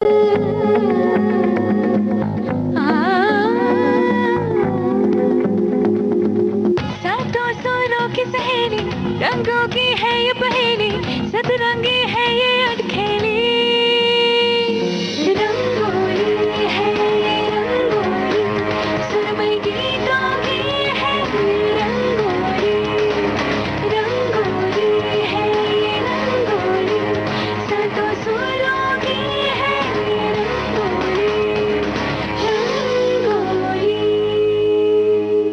सातों सुरों की सहेली, रंगों की है ये पहेली, सतरंगी है ये अटखेली। रंगोली है ये रंगोली, सुरमई गीतों की है ये रंगोली। रंगोली है ये रंगोली, सातों सुरों की है ये रंगोली। रंगोली।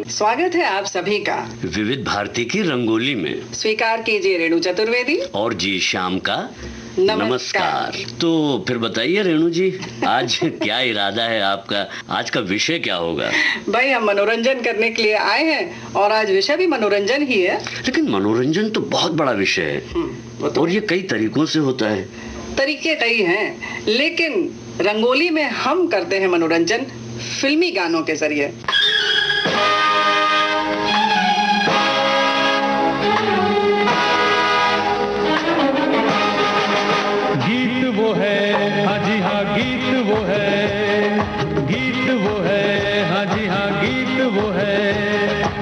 स्वागत है आप सभी का विविध भारती की रंगोली में। स्वीकार कीजिए रेणु चतुर्वेदी और जी शाम का नमस्कार। तो फिर बताइए रेणु जी, आज क्या इरादा है आपका? आज का विषय क्या होगा? भाई हम मनोरंजन करने के लिए आए हैं और आज विषय भी मनोरंजन ही है। लेकिन मनोरंजन तो बहुत बड़ा विषय है वो तो और ये कई तरीकों से होता है। तरीके कई हैं, लेकिन रंगोली में हम करते हैं मनोरंजन फिल्मी गानों के जरिए। गीत वो है, हाँ जी हाँ गीत वो है, गीत वो है, हाँ जी हाँ गीत वो है,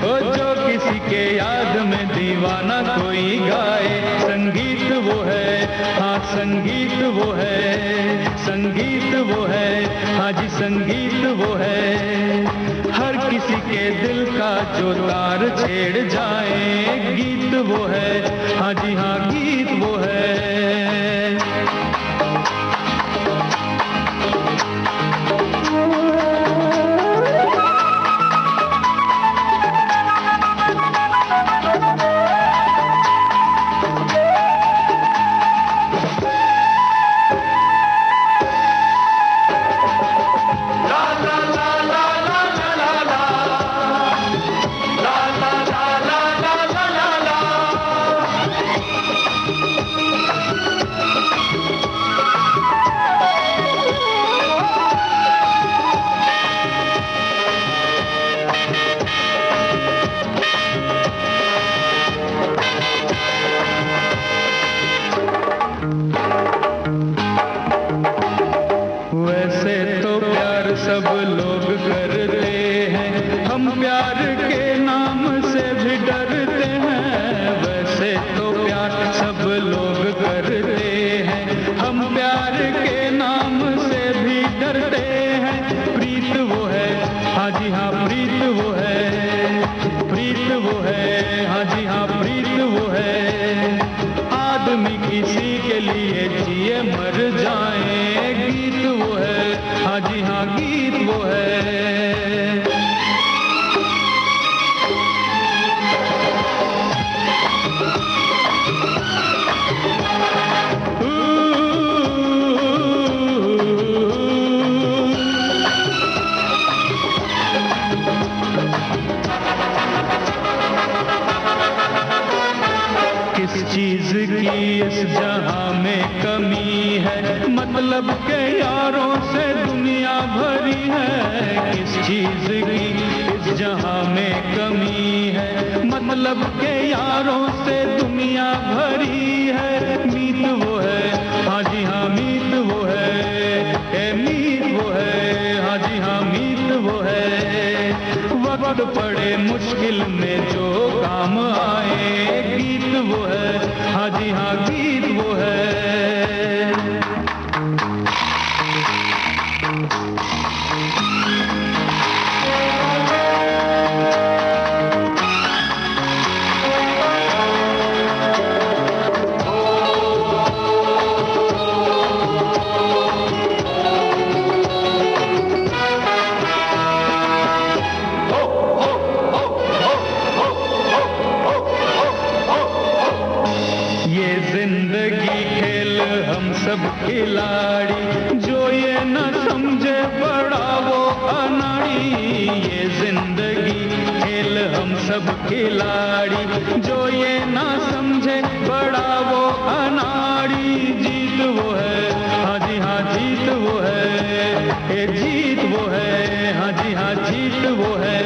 ओ जो किसी के याद में दीवाना कोई गाए। संगीत वो है, हाँ संगीत वो है, संगीत वो है, हाँ जी संगीत वो है। हर किसी के दिल का जो तार छेड़ जाए, गीत वो है, हाँ जी हाँ गीत वो है। वैसे तो प्यार सब लोग करते हैं, हम प्यार के नाम से भी डरते हैं। वैसे तो प्यार सब लोग करते हैं, हम प्यार के नाम से भी डरते हैं। प्रीत वो है, हाँ जी हाँ प्रीत वो है, प्रीत वो है, हाँ जी हाँ प्रीत वो है। आदमी किसी के लिए जिए मर जाए, गीत वो है, हाँ जी हाँ गीत वो है। किस चीज की इस जहां में कमी है, मतलब के यारों से दुनिया भरी है। किस चीज की इस जहां में कमी है, मतलब के यारों से दुनिया भरी है। मीत वो है, हाँ जी हाँ मीत वो है, ए मीत वो है, हाँ जी हाँ मीत वो है। वक्त पड़े मुश्किल में जो काम आए, गीत वो है, हाँ जी हाँ गीत वो है। ये जिंदगी खेल हम सब खिलाड़ी, जो ये न समझे बड़ा वो अनाड़ी। ये जिंदगी खेल हम सब खिलाड़ी, जो ये न समझे बड़ा वो अनाड़ी। जीत वो है, हाँ जी हाँ जीत वो है, ये जीत वो है, हाँ जी हाँ जीत वो है।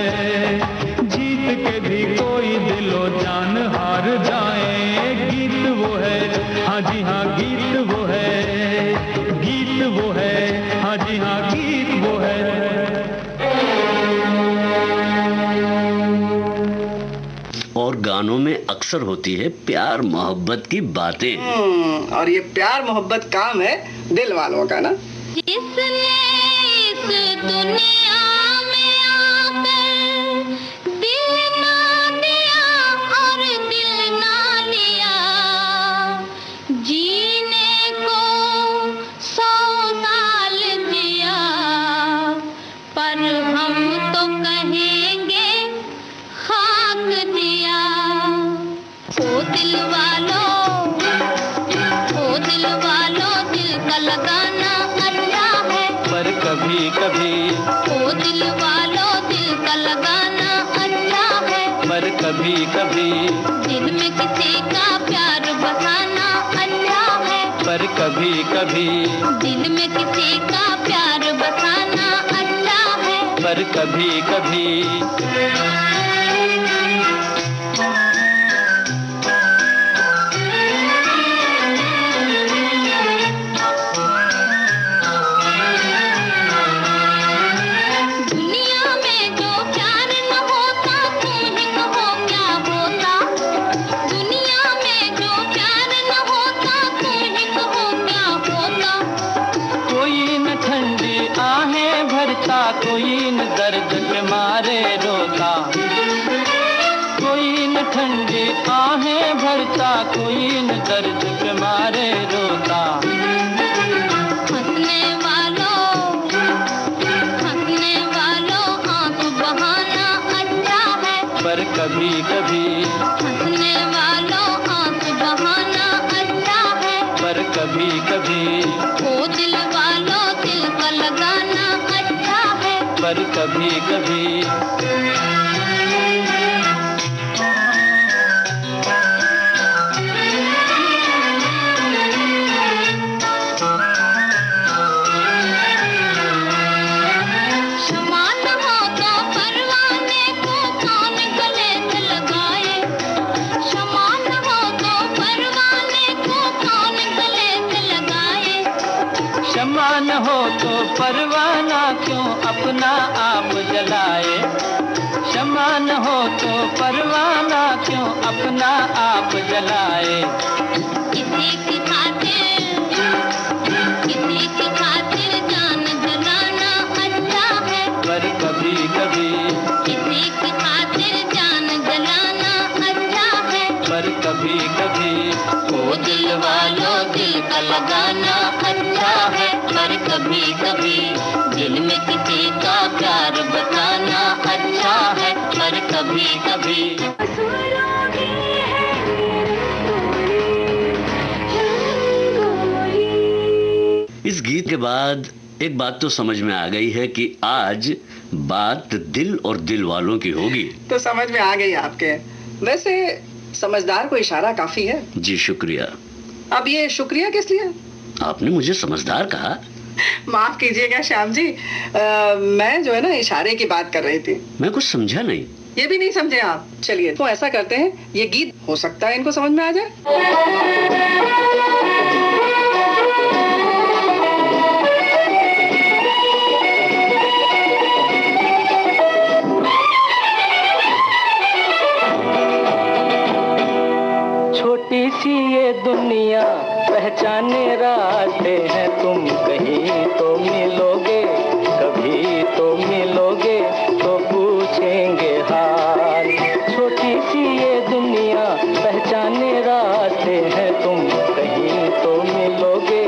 जीत के भी कोई दिलो जान हार जाए, गीत वो है, हाँ जी हाँ गीत वो है। गीत वो है, हाँ जी हाँ गीत वो है। और गानों में अक्सर होती है प्यार मोहब्बत की बातें। और ये प्यार मोहब्बत काम है दिल वालों का ना। जिसने इस दुनिया में आकर दिल ना दिया और दिल ना लिया, जीने को 100 साल जिया, पर हम तो कहेंगे खाक दिया। ओ दिल वालों, ओ दिल वालों, दिल का लगाना अच्छा है, पर कभी कभी, ओ दिल वालों, दिल का लगाना अच्छा है, पर कभी कभी, दिल में किसी का प्यार बसाना अच्छा है, पर कभी कभी, दिल में किसी का प्यार बसाना अच्छा है, पर कभी कभी। दुनिया में जो प्यार न होता तुम ही कहो क्या होता, दुनिया में जो प्यार न होता तुम ही कहो क्या होता। कोई न ठंडी आहें भरता, कोई न दर्द के मारे रोता, कोई न ठंडी आहें भरता, कोई न दर्द के मारे रोता। हंसने वालों आंसू बहाना अच्छा है, पर कभी कभी, हंसने वालों आंसू बहाना अच्छा है, पर कभी कभी, ओ दिल वालों, दिल का लगाना अच्छा है, पर कभी कभी। क्षमा न हो तो परवाने को कौन गले से लगाए, क्षमा न हो तो परवाने को कौन गले से लगाए। क्षमा न हो तो परवाना क्यों अपना आप जलाए, क्षमा न हो तो परवाना क्यों अपना आप जलाए। किसी की खातिर जान जलाना अच्छा है, पर कभी कभी, किसी की खातिर जान जलाना अच्छा है, पर कभी कभी, ओ दिल वालों, दिल का लगाना अच्छा है, पर कभी कभी, दिल में किसी का प्यार बताना अच्छा है, पर कभी कभी। इस गीत के बाद एक बात तो समझ में आ गई है कि आज बात दिल और दिल वालों की होगी। तो समझ में आ गई आपके। वैसे समझदार को इशारा काफी है। जी शुक्रिया। अब ये शुक्रिया किस लिए? आपने मुझे समझदार कहा। माफ कीजिएगा श्याम जी, मैं जो है ना इशारे की बात कर रही थी। मैं कुछ समझा नहीं। ये भी नहीं समझे आप? चलिए तो ऐसा करते हैं, ये गीत हो सकता है इनको समझ में आ जाए। छोटी सी ये दुनिया पहचाने रास्ते हैं, तुम कहीं तो मिलोगे, कभी तो मिलोगे, तो पूछेंगे हाल। छोटी सी ये दुनिया पहचाने रास्ते हैं, तुम कहीं तो मिलोगे,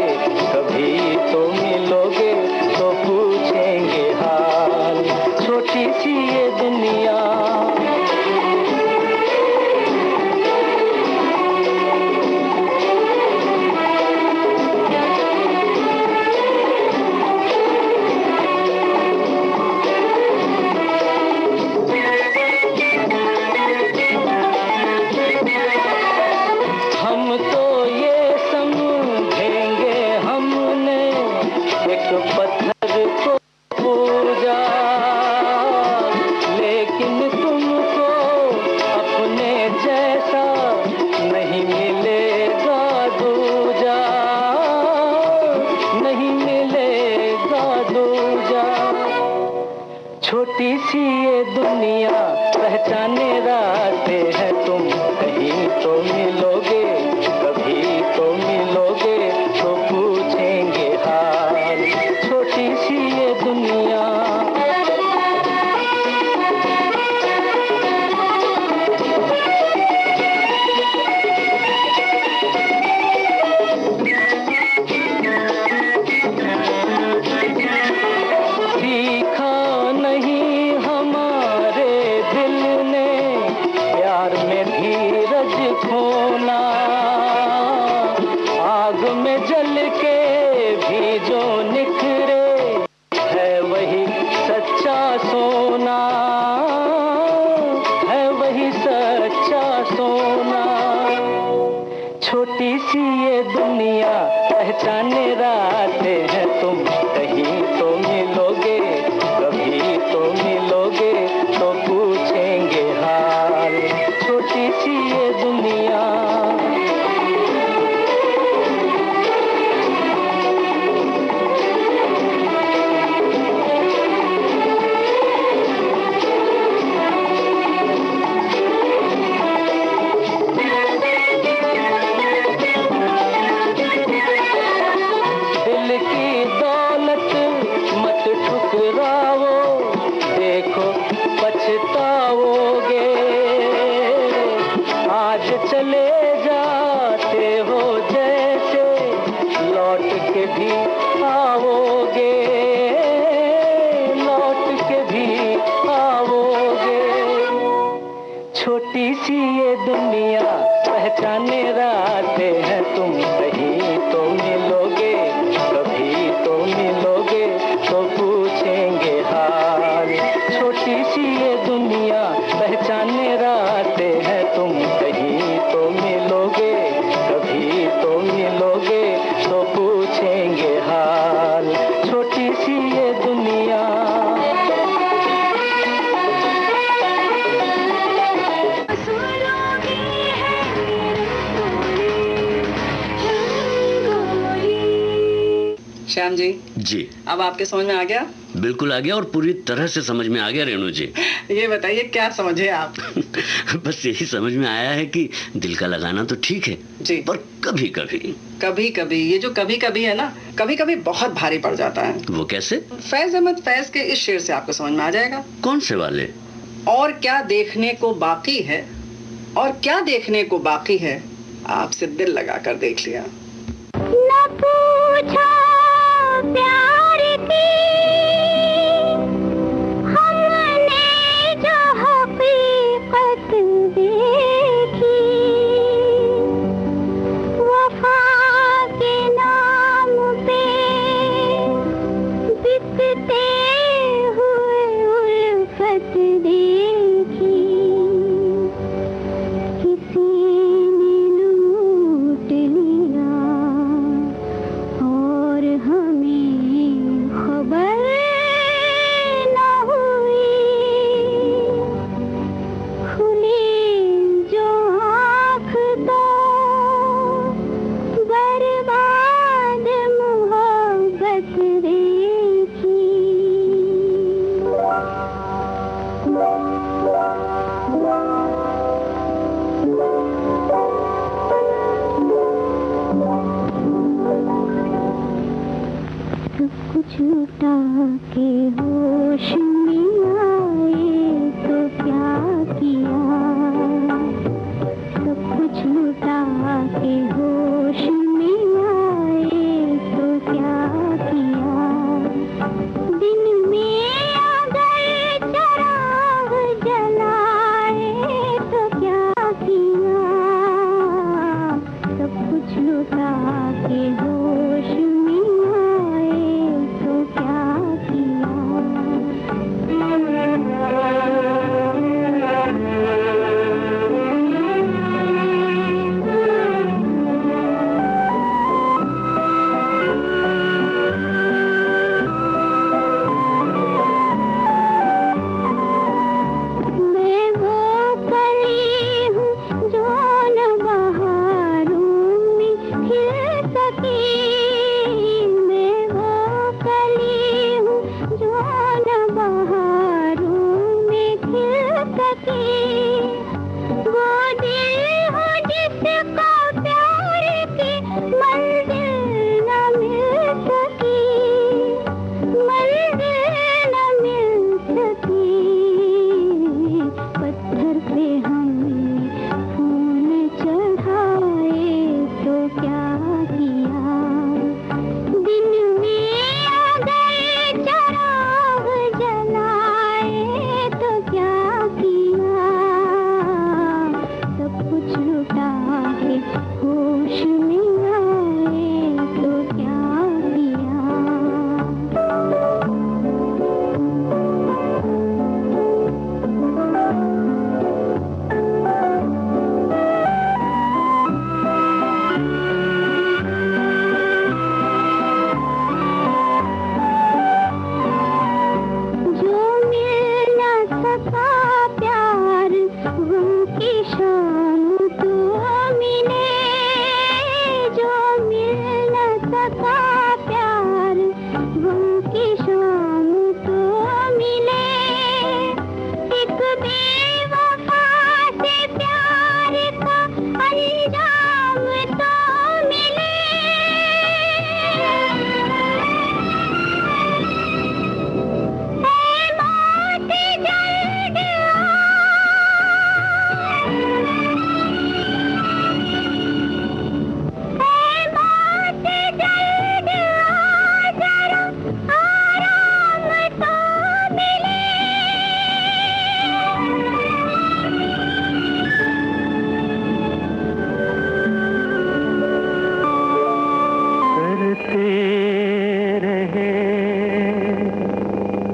कभी तो मिलोगे, तो पूछेंगे हाल। छोटी सी ये दुनिया। नहीं छोटी सी ये दुनिया पहचाने रास्ते हैं तुम, कहीं तो मिलोगे, कभी तो मिलोगे, तो पूछेंगे हाल। छोटी सी ये दुनिया पहचाने रास्ते हैं तुम, कहीं तो मिलोगे, कभी तो मिलोगे, तो पूछेंगे हाल। छोटी सी ये दुनिया पहचाने रास्ते हैं तुम, कहीं तो मिलोगे, कभी तो मिलोगे, तो पूछेंगे हाल। छोटी सी ये दुनिया पहचाने रास्ते हैं तुम, कहीं तो मिलोगे, कभी तो मिलोगे, तो पूछेंगे हाल। छोटी सी ये दुनिया श्याम जी। जी, अब आपके समझ में आ गया? बिल्कुल आ गया, और पूरी तरह से समझ में आ गया रेणु जी। ये बताइए क्या समझे आप? बस यही समझ में आया है कि दिल का लगाना तो ठीक है जी, पर कभी कभी ये जो कभी कभी है ना, कभी कभी बहुत भारी पड़ जाता है। वो कैसे? फैज अहमद फैज के इस शेर से आपको समझ में आ जाएगा। कौन से वाले? और क्या देखने को बाकी है, और क्या देखने को बाकी है, आपसे दिल लगा कर देख लिया। न पूछा प्यार की हमने जो हकीकत देखी, वफा के नाम पे बिकते हुए उल्फत देखी, किसी ने लूट लिया और हमें खबर न हुई, खुली जो आँख तो बर्बाद मोहब्बत देखी। सब कुछ लुटा के होश में आए तो क्या किया, सब कुछ लुटा के होश में आए तो क्या किया, दिन में अगर चराग जलाए तो क्या किया, सब कुछ लुटा के होश में तो क्या किया।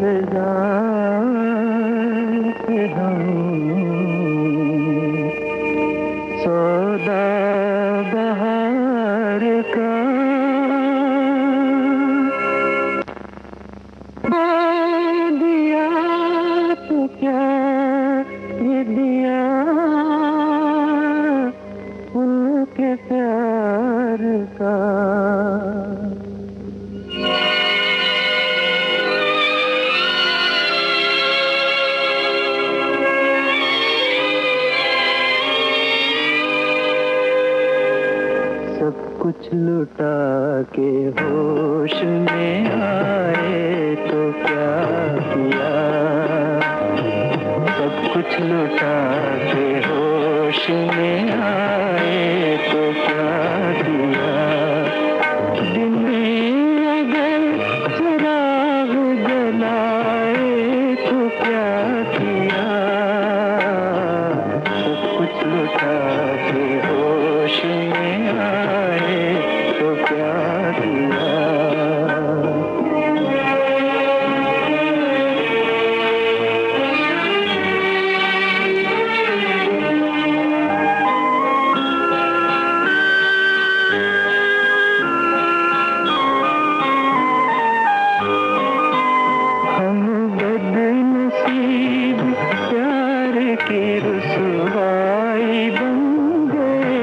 इंतजार के हम सौदा बहार का दिया तो क्या ये दिया उनके प्यार का। सब कुछ लुटा के होश में आए तो क्या किया। सब कुछ लुटा के होश में आए तो क्या किया। दिन में अगर चिराग जलाए तो क्या किया। सब कुछ लुटा के होश में आए तो क्या किया। हम बदनसीब प्यार की रुसवाई बन गए।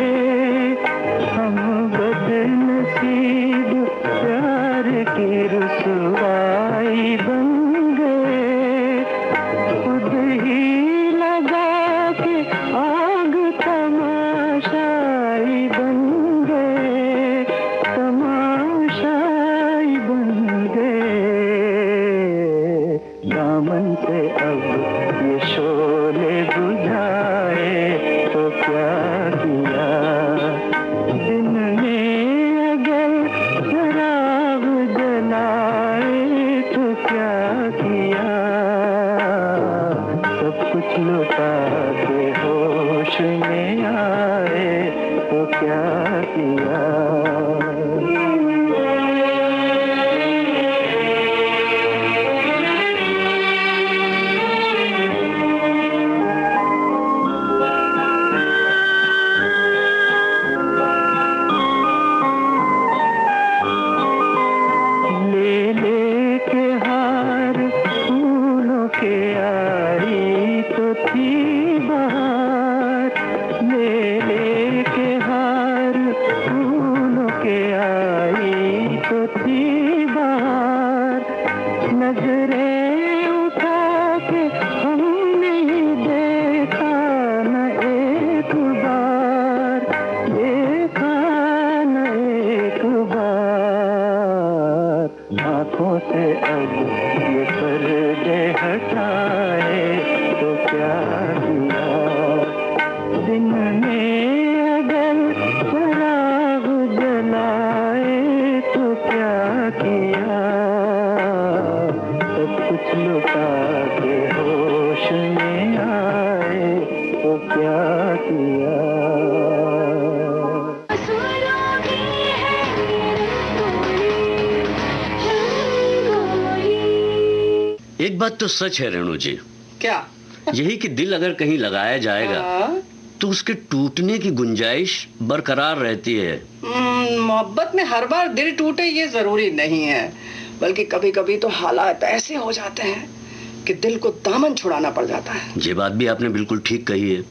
हम बदनसीब प्यार की रुसवाई बन गए। खुद ही लगा के आग तमाशाई बन गए। तमाशाई बन गए। दामन से अब ये शोले बुझाए तो क्या किया। दिन में अगर शराब जलाए तो क्या किया। सब कुछ लुटा के होश में आए तो क्या किया। ले ले के हार फूलों के आई तो थी बहार। ले ले के हार फूलों के आई तो थी बहार। नजरें उठा के हमने देखा न एक बार। देखा न एक बार। आँखों से अब ये पर्दे हटाए तो क्या किया। दिन में अगर शराब जलाए तो क्या किया। सब कुछ लुटा के होश में आए तो क्या किया। एक बात तो सच है रेणु जी, क्या? यही कि दिल अगर कहीं लगाया जाएगा हाँ? तो उसके टूटने की गुंजाइश बरकरार रहती है। मोहब्बत में हर बार दिल टूटे ये जरूरी नहीं है, बल्कि कभी कभी तो हालात ऐसे हो जाते हैं कि दिल को दामन छुड़ाना पड़ जाता है। ये बात भी आपने बिल्कुल ठीक कही है।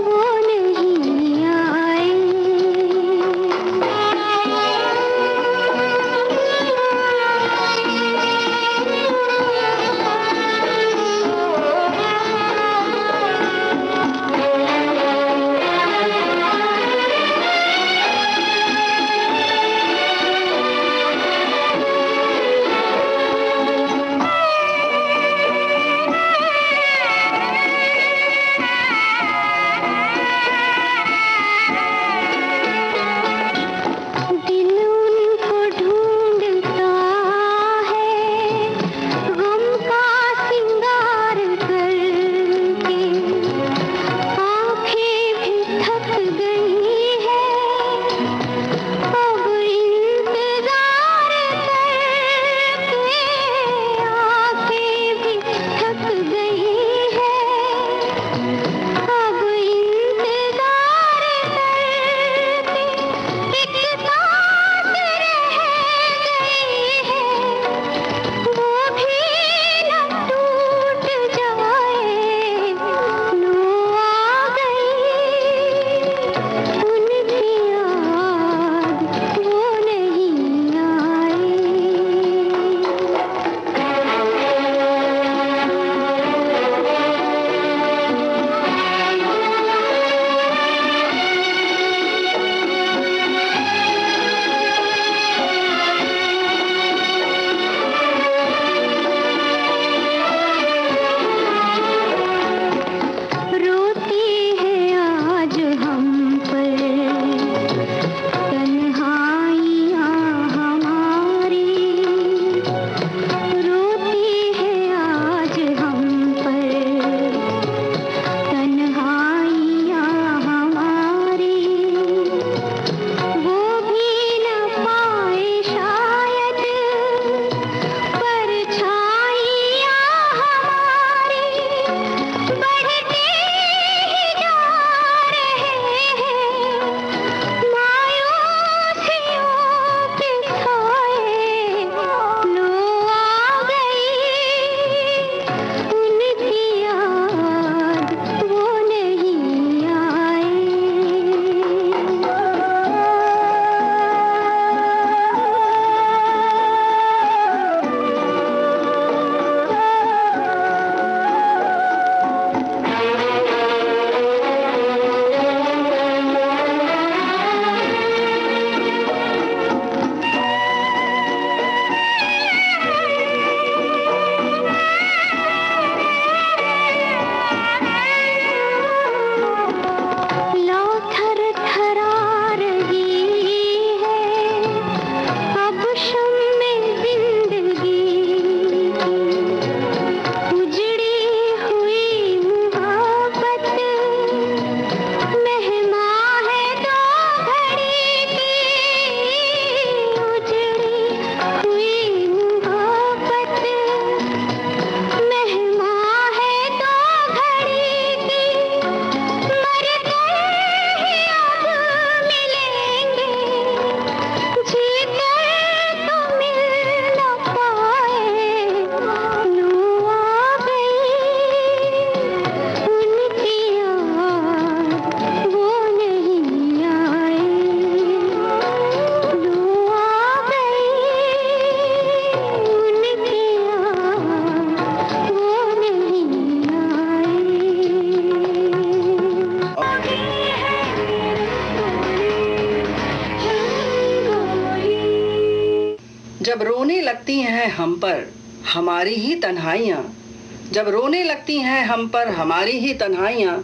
वो नहीं आए। हैं हम पर हमारी ही तन्हाइयाँ, जब रोने लगती हैं हम पर हमारी ही तन्हाइयाँ,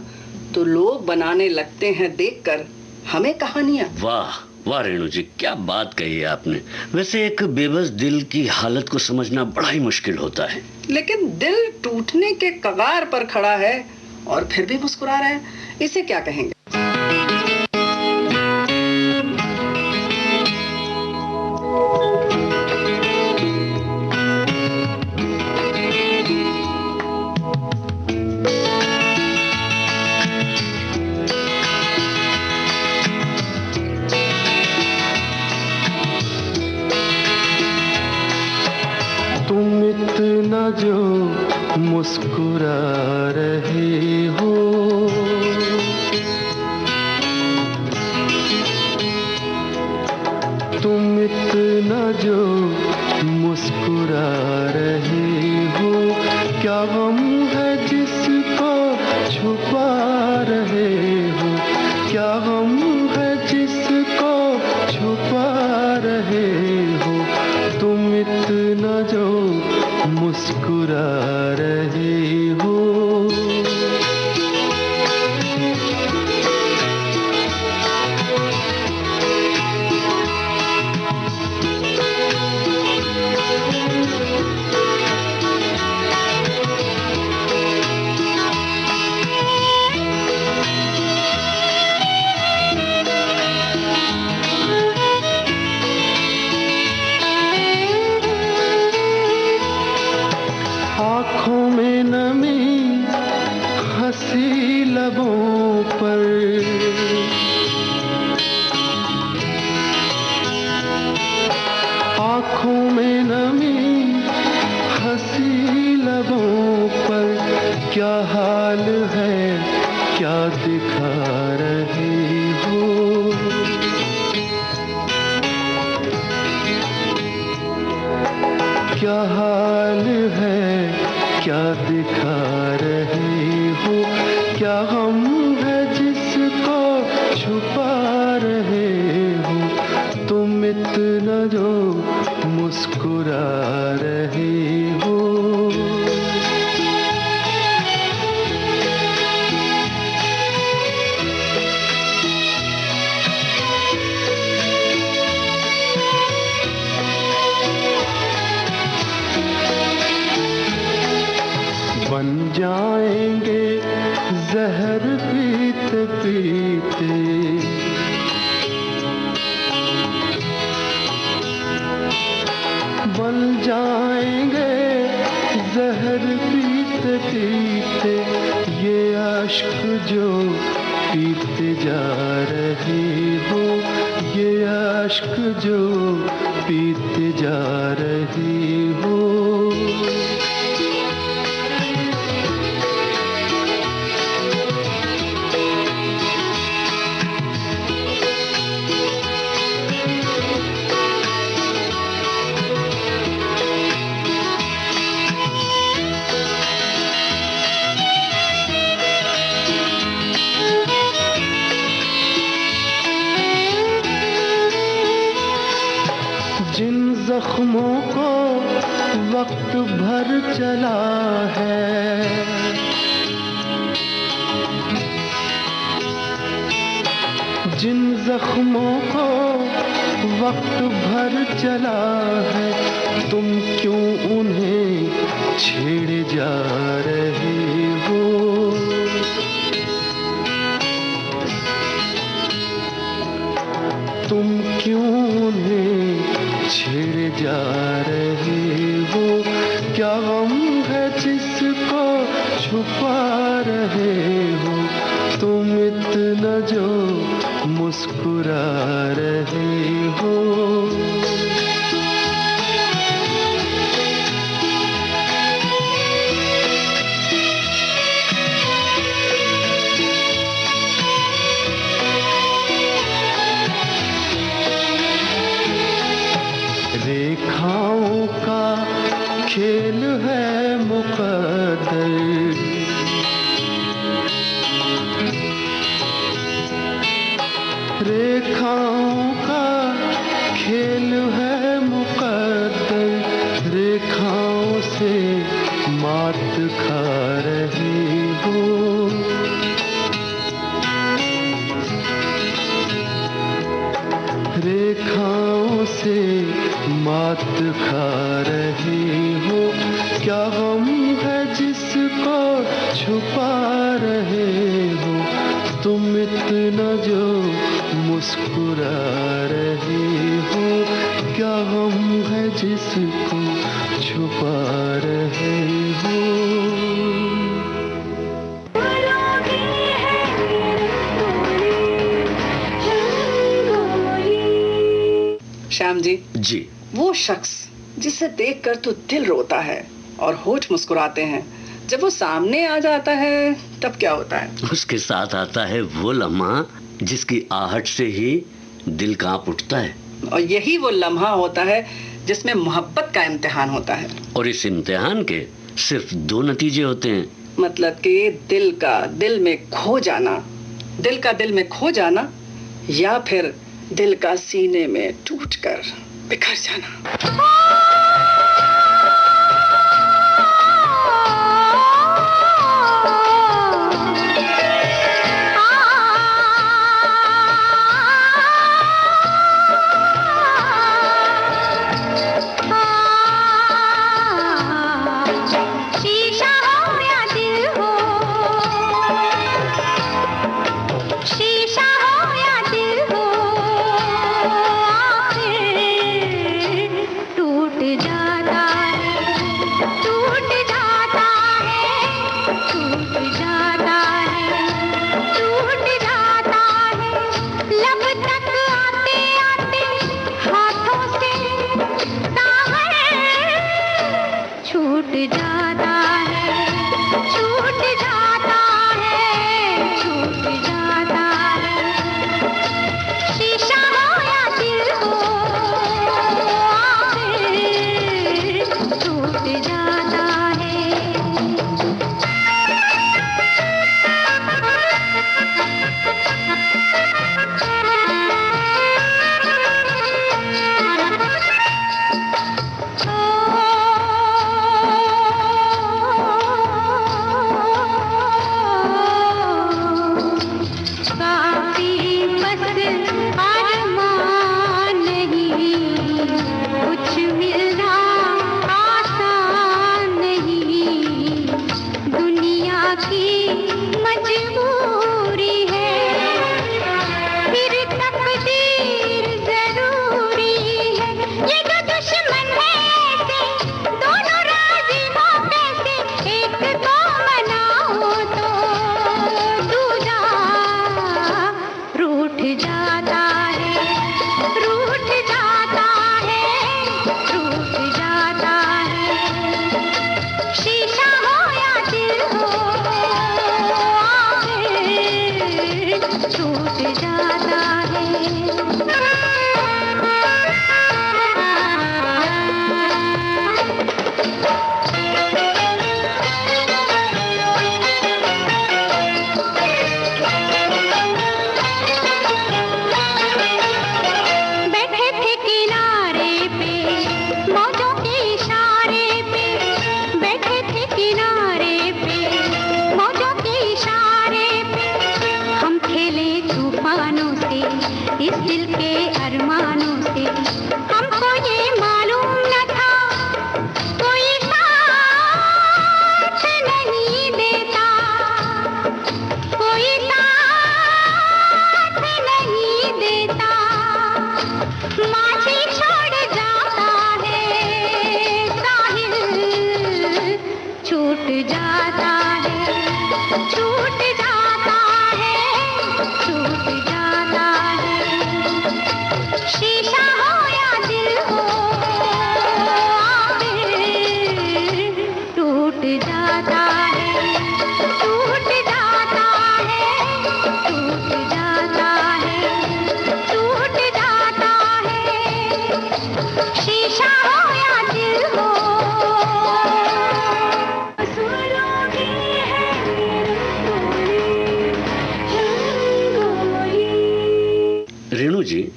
तो लोग बनाने लगते हैं देखकर हमें कहानियाँ। वाह वाह रेणु जी, क्या बात कही है आपने। वैसे एक बेबस दिल की हालत को समझना बड़ा ही मुश्किल होता है। लेकिन दिल टूटने के कगार पर खड़ा है और फिर भी मुस्कुरा रहा है, इसे क्या कहेंगे? तुम इतना जो मुस्कुरा रहे हो, तुम इतना जो मुस्कुरा रहे हो, क्या गम है जिसको छुपा रहे हो, क्या गम है जिसको छुपा रहे हो, तुम इतना जो मुस्कुरा रहे हो। आँखों में नमी हंसी लबों पर, आँखों में नमी हंसी लबों पर, क्या हाल है क्या दिखा रहे हो, क्या हाल है क्या दिखा रहे हो, क्या गम है जिसको छुपा रहे हो, तुम इतना जो मुस्कुरा रहे हो। बन जाएंगे जहर पीते पीते, बन जाएंगे जहर पीते पीते, ये अश्क जो पीते जा रहे हो, ये अश्क जो पीते जा रहे हो। जिन जख्मों को वक्त भर चला है, जिन जख्मों को वक्त भर चला है, तुम क्यों उन्हें छेड़े जा रहे हो, तुम क्यों उन्हें छेड़े जा रहे हो, क्या गम है जिसको छुपा रहे हो, तुम इतना जो मुस्कुरा रहे हो। रेखाओं का खेल है मुकद्दर, रेखाओं का खेल है मुकद्दर, छुपा रहे हो, तुम इतना जो मुस्कुरा रहे हो, क्या गम है जिसको छुपा रहे हो। श्याम जी, वो शख्स जिसे देखकर तो दिल रोता है और होठ मुस्कुराते हैं, जब वो सामने आ जाता है तब क्या होता है? उसके साथ आता है वो लम्हा जिसकी आहट से ही दिल कांप उठता है। और यही वो लम्हा होता है जिसमें मोहब्बत का इम्तिहान होता है। और इस इम्तिहान के सिर्फ 2 नतीजे होते हैं। मतलब कि दिल का दिल में खो जाना, दिल का दिल में खो जाना, या फिर दिल का सीने में टूटकर बिखर जाना।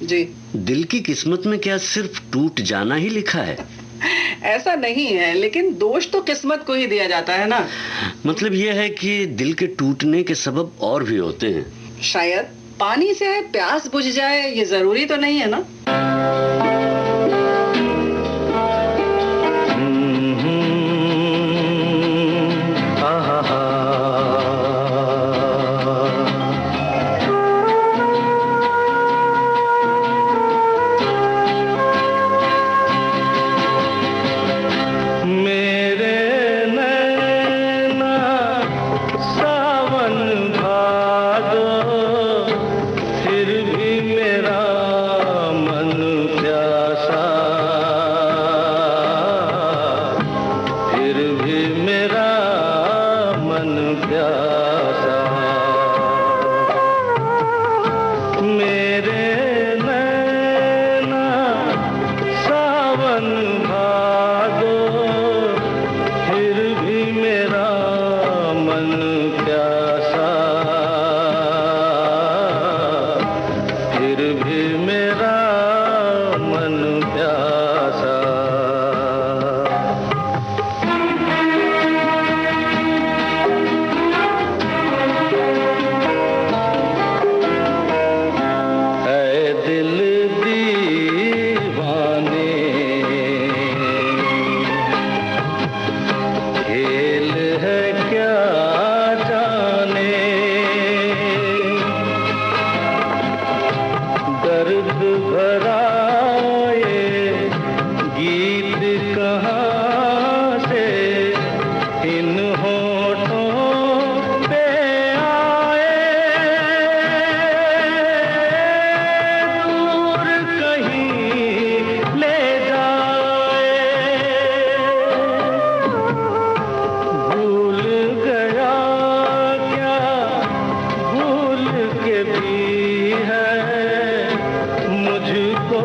जी, दिल की किस्मत में क्या सिर्फ टूट जाना ही लिखा है? ऐसा नहीं है, लेकिन दोष तो किस्मत को ही दिया जाता है ना। मतलब यह है कि दिल के टूटने के सबब और भी होते हैं। शायद पानी से प्यास बुझ जाए, ये जरूरी तो नहीं है ना। मन प्यासा। मेरे नैना सावन भादो, फिर भी मेरा मन प्यासा, फिर भी मेरा मन प्यासा। है दिल दीवाने, खेल है क्या जाने, दर्द भरा ये गीत कहाँ से इन होठों पे आए, दूर कहीं ले जाए। भूल गया क्या भूल के भी है मुझको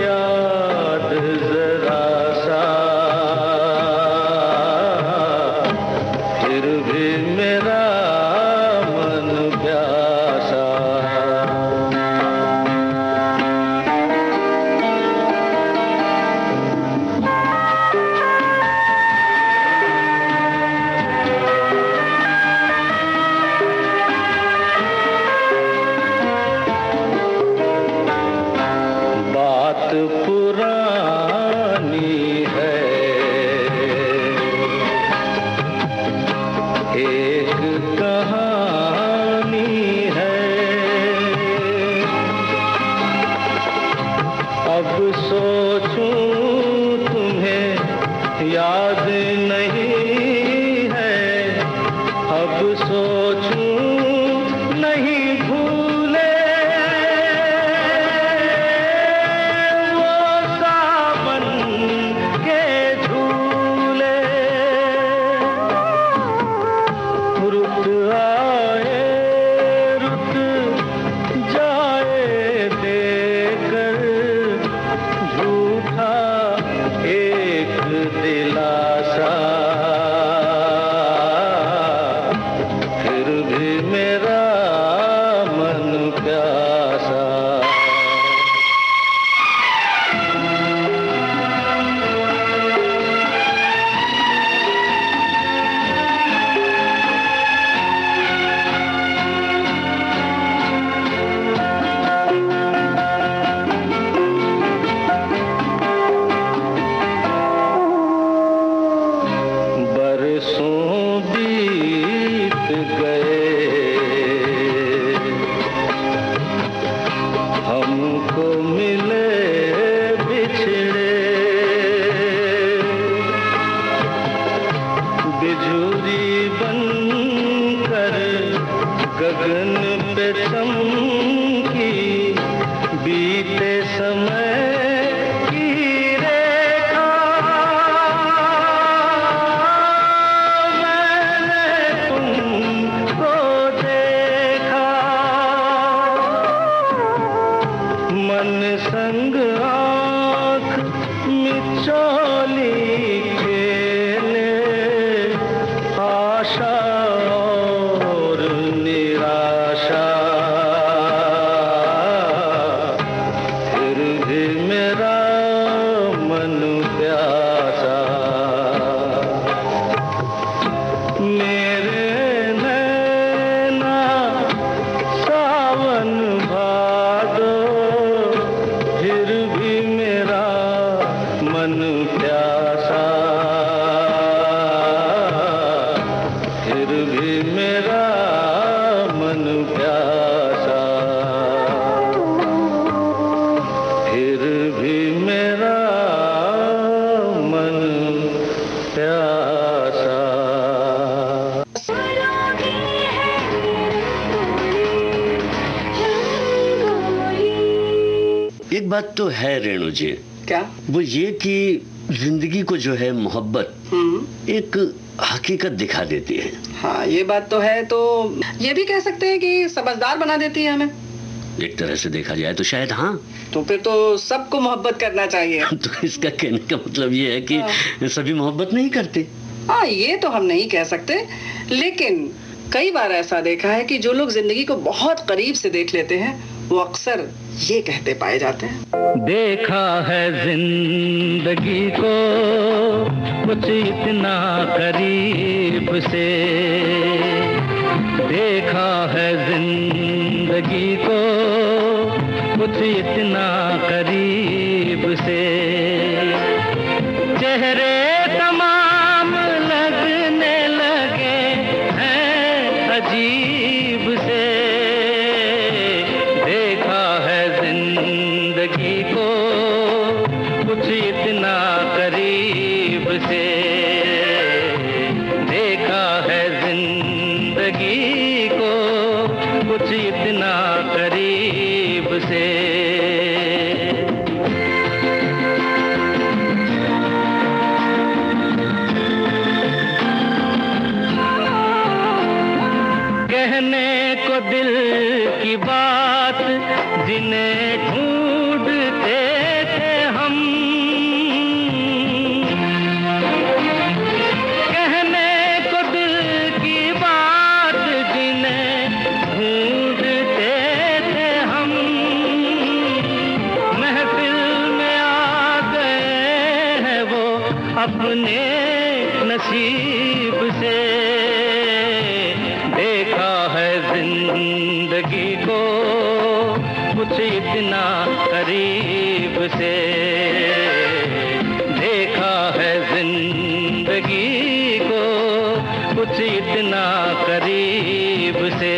याद जरा सा, फिर भी मेरा मन प्यासा। बात पुरानी है, एक कहानी है, अब सोचूं तुम्हें याद नहीं है, अब सोचूं नहीं भूले वो सावन के झूले। रुत आए रुत जाए देकर झूठा एक दिलासा, फिर भी मेरा मन प्यासा। बरसों बीत गए, हमको मिले बिछड़े, बिजुरी बनकर गगन पे चमकी, बीते समय की रेखा मैंने तुमको देखा, मन संग आँख मिचौली खेले, आशा और निराशा, फिर भी मेरा मन प्यासा। मेरे नैना सावन भादो, फिर भी मेरा मन प्यासा, फिर भी मेरा मन प्यासा, फिर भी मेरा मन प्यासा। एक बात तो है रेणु जी, क्या? वो ये कि जिंदगी को जो है मोहब्बत एक हकीकत दिखा देती है। हाँ ये बात तो है। तो ये भी कह सकते हैं कि समझदार बना देती है हमें। एक तरह से देखा जाए तो शायद हाँ। तो फिर तो सबको मोहब्बत करना चाहिए। तो इसका कहने का मतलब ये है कि सभी मोहब्बत नहीं करते। हाँ ये तो हम नहीं कह सकते, लेकिन कई बार ऐसा देखा है कि जो लोग जिंदगी को बहुत करीब से देख लेते हैं वो अक्सर ये कहते पाए जाते हैं। देखा है जिंदगी को कुछ इतना करीब से, देखा है जिंदगी को कुछ इतना करीब से, चेहरे तमाम लगने लगे हैं अजीब से, देखा है जिंदगी को कुछ इतना करीब से, देखा है जिंदगी को कुछ इतना करीब से। कहने को दिल की बात जिन्हें ढूंढते थे हम, कहने को दिल की बात जिन्हें ढूंढते थे हम, महफिल में आ गए हैं वो अपने नसीब से, देखा है जिंदगी को कुछ इतना करीब से, देखा है जिंदगी को कुछ इतना करीब से।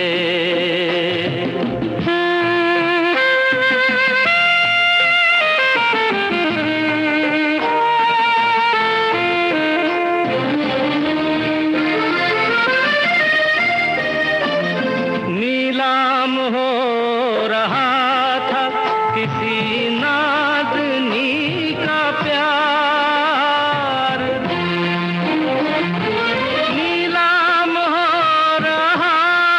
नीलाम हो रहा था किसी नाज़नी का प्यार, नीलाम हो रहा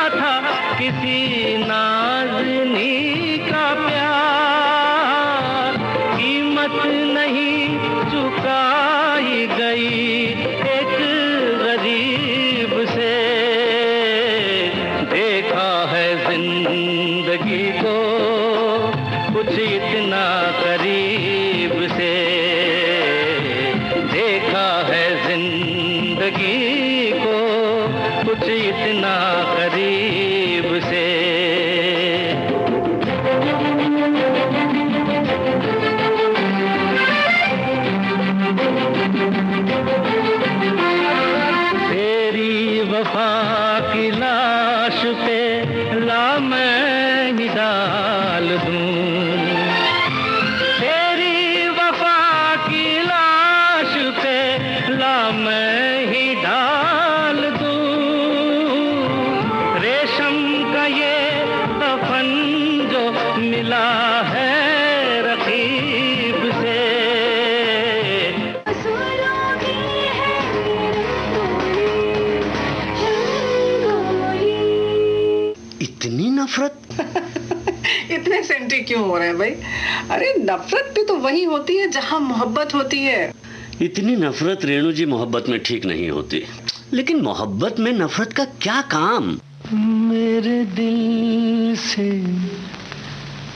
था किसी नाज़नी का प्यार, कीमत नहीं चुकाई गई एक गरीब से, देखा है जिंदगी को कुछ इतना करीब से, देखा है जिंदगी को कुछ इतना करीब से। तेरी वफा की लाश पे ला मैं ही डाल दूं, तेरी वफा की लाश पे ला मैं ही डाल दूं, रेशम का ये दफन जो मिला है रकीब से, इतनी नफरत। इतने सेंटी क्यों हो रहे हैं भाई? अरे नफरत भी तो वही होती है जहाँ मोहब्बत होती है। इतनी नफरत रेणु जी मोहब्बत में ठीक नहीं होती, लेकिन मोहब्बत में नफरत का क्या काम? मेरे दिल से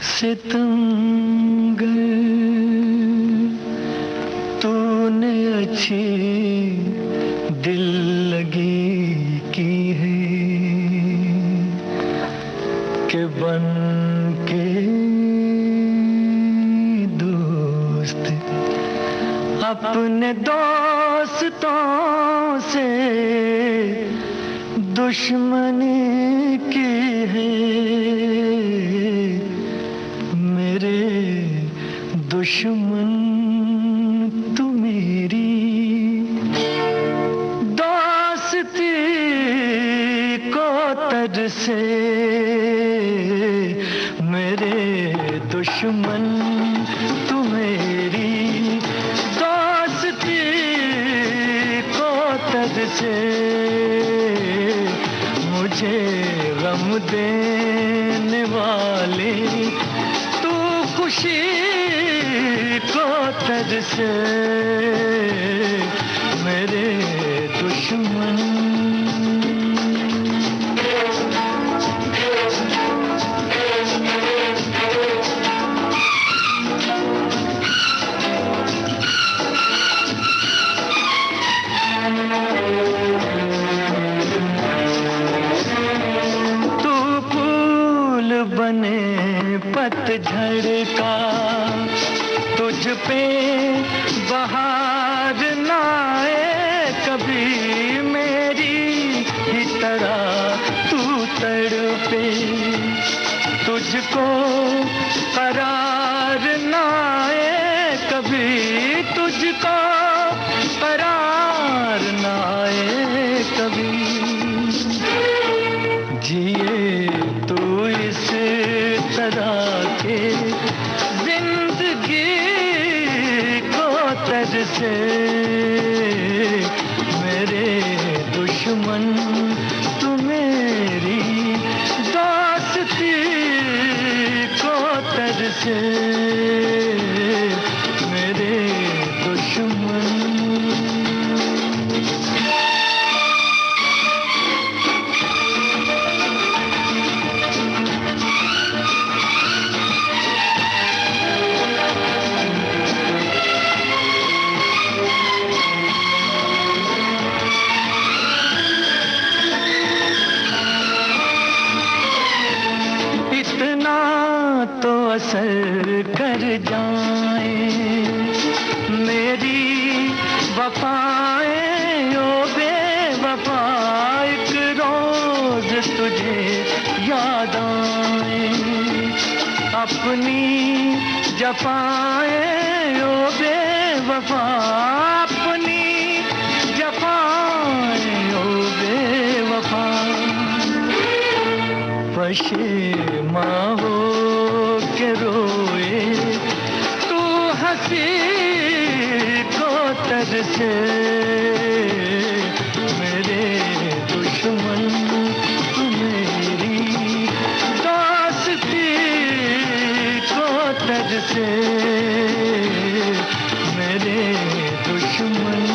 सितमगर तूने अच्छी दिल लगी की है कि बन के दोस्त अपने दोस्तों से दुश्मनी की है, मेरे दुश्मन तू मेरी दोस्ती को तरसे, मेरे दुश्मन तू मेरी दोस्ती को तरसे। मुझे गम देने वाले तू खुशी को तरसे मेरे दुश्मन। बने पतझड़ का तुझ पे बहार ना आए कभी मेरी ही तरह तू तड़पे तुझको करार ना आए कभी तुझको करार ना आए कभी जिए तू इस तरह के जिंदगी को तरसे मेरे दुश्मन तू मेरी दोस्ती को तरसे मेरे दुश्मन। तो असर कर जाए मेरी वफाएं ओ बेवफा एक रोज तुझे याद आए अपनी जफाएं ओ बेवफा अपनी जफाएं ओ बेवफा पशेमा हो के रोए तू हंसी को तरसे मेरे दुश्मन तू मेरी दोस्ती को तरसे मेरे दुश्मन।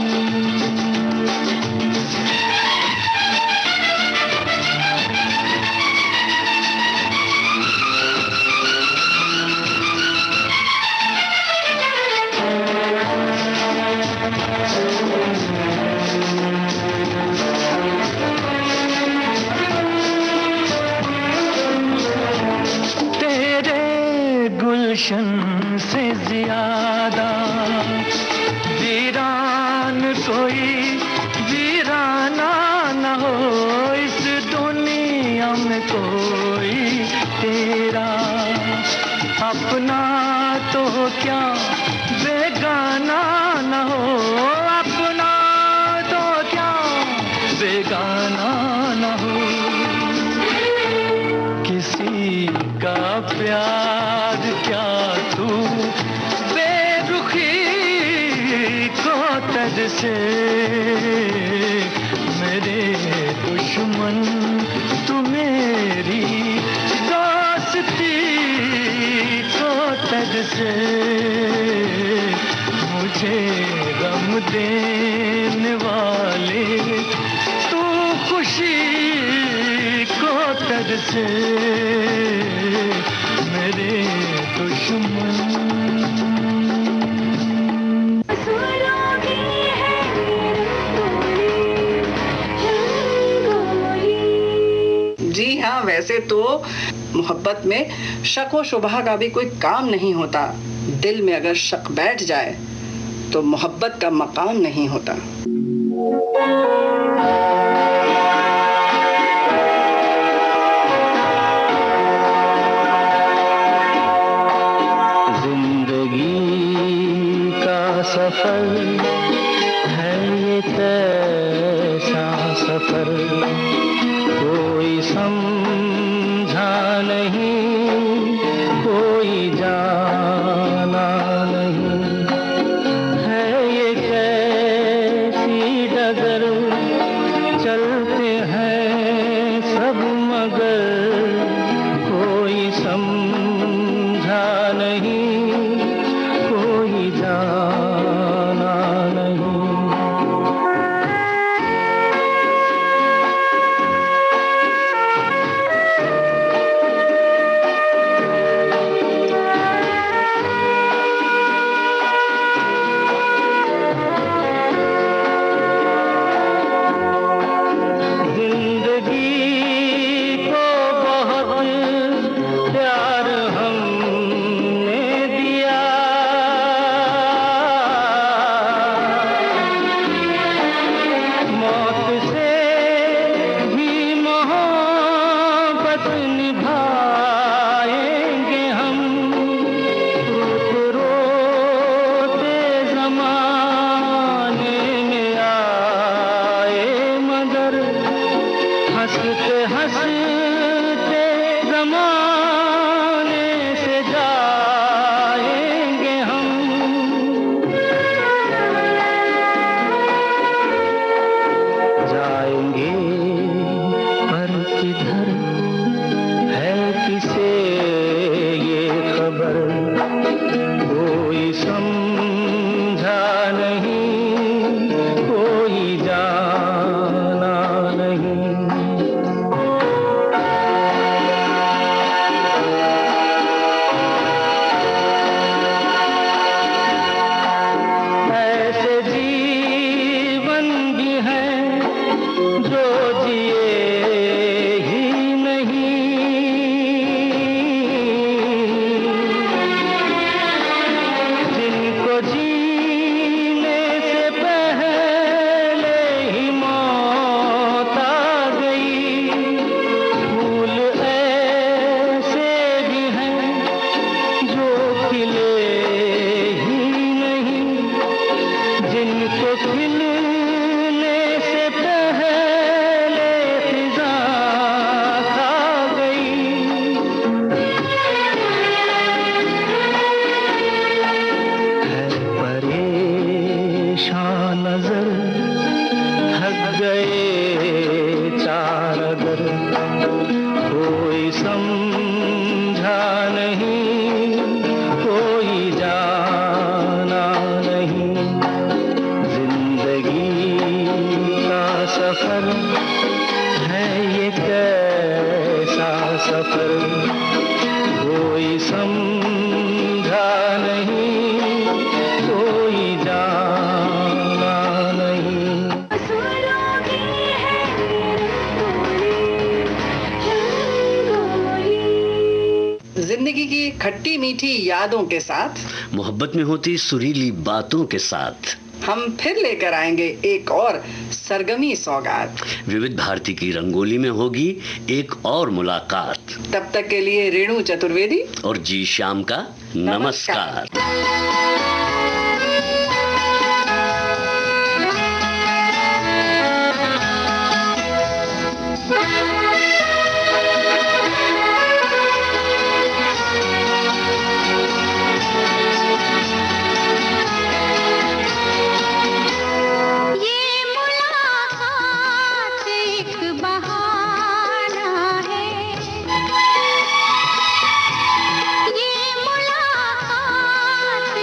गुलशन से ज्यादा वीरान कोई वीराना न हो इस दुनिया में कोई तेरा अपना तो क्या बेगाना न हो अपना तो क्या बेगाना न हो किसी का प्यार क्या तू बेरुखी को तरसे मेरे दुश्मन तू मेरी दोस्ती को तरसे मुझे गम देने वाले तू खुशी को तरसे मेरे दुश्मन। जी हाँ, वैसे तो मोहब्बत में शक व शुबह का भी कोई काम नहीं होता। दिल में अगर शक बैठ जाए तो मोहब्बत का मकाम नहीं होता। सफर है ये कैसा सफर कोई समझा नहीं कोई जाना नहीं है ये कैसी डगर चलते हैं सब हंसते हंसते ज़माने से जाएंगे हम। जाएंगे पर किधर है किसे ये खबर, कोई समझा नहीं, कोई जाना नहीं। ऐसे जीवन भी हैं जो जिए ही नहीं, जिनको जीने से पहले ही मौत आ गई। फूल ऐसे भी हैं जो खिले ही नहीं, जिनको खिलने से पहले फिजा खा गई। है परेशान नजर, थक गए चार अगर, कोई समझा नहीं, कोई जाना नहीं। जिंदगी का सफर है ये कैसा सफर, कोई समझा नहीं, कोई जाना नहीं। जिंदगी की खट्टी मीठी यादों के साथ, मोहब्बत में होती सुरीली बातों के साथ हम फिर लेकर आएंगे एक और सरगमी सौगात। विविध भारती की रंगोली में होगी एक और मुलाकात। तब तक के लिए रेणु चतुर्वेदी और जी श्याम का नमस्कार। ये मुलाकात एक बहाना है, ये मुलाकात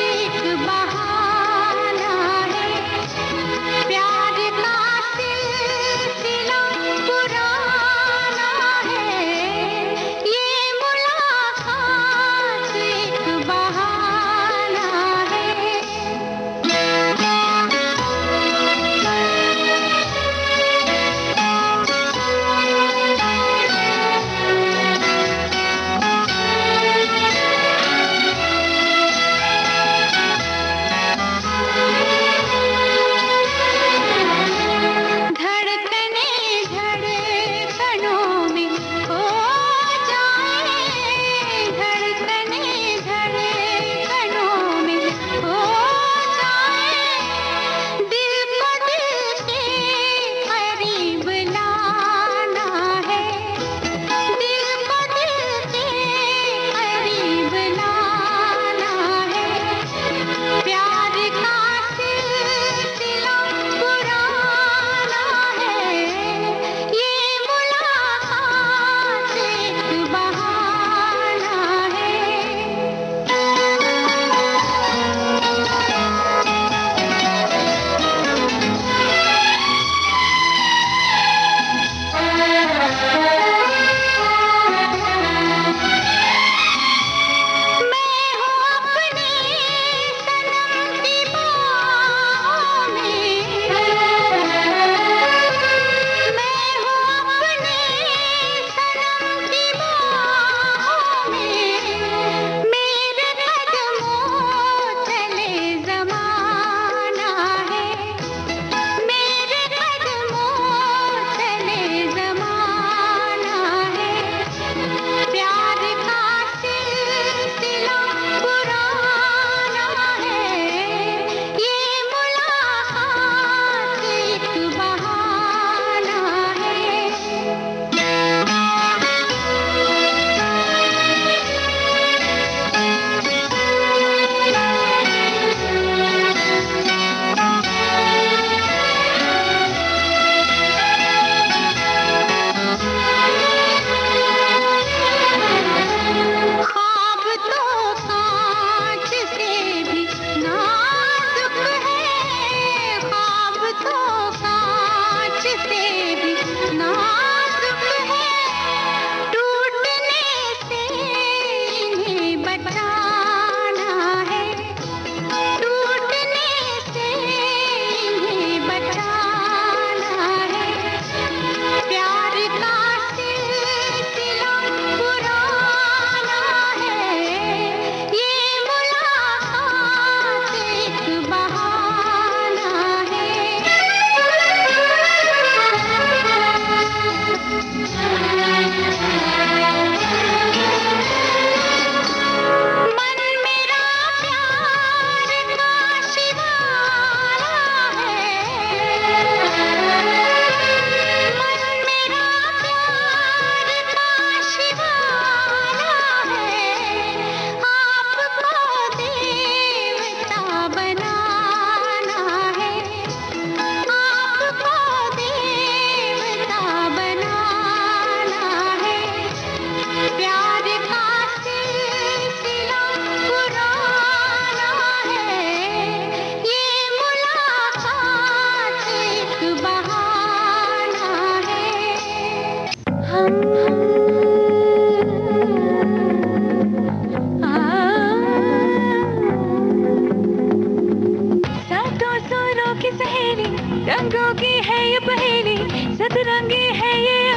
सातों सुरों की सहेली, रंगों की है ये पहेली, सतरंगी है ये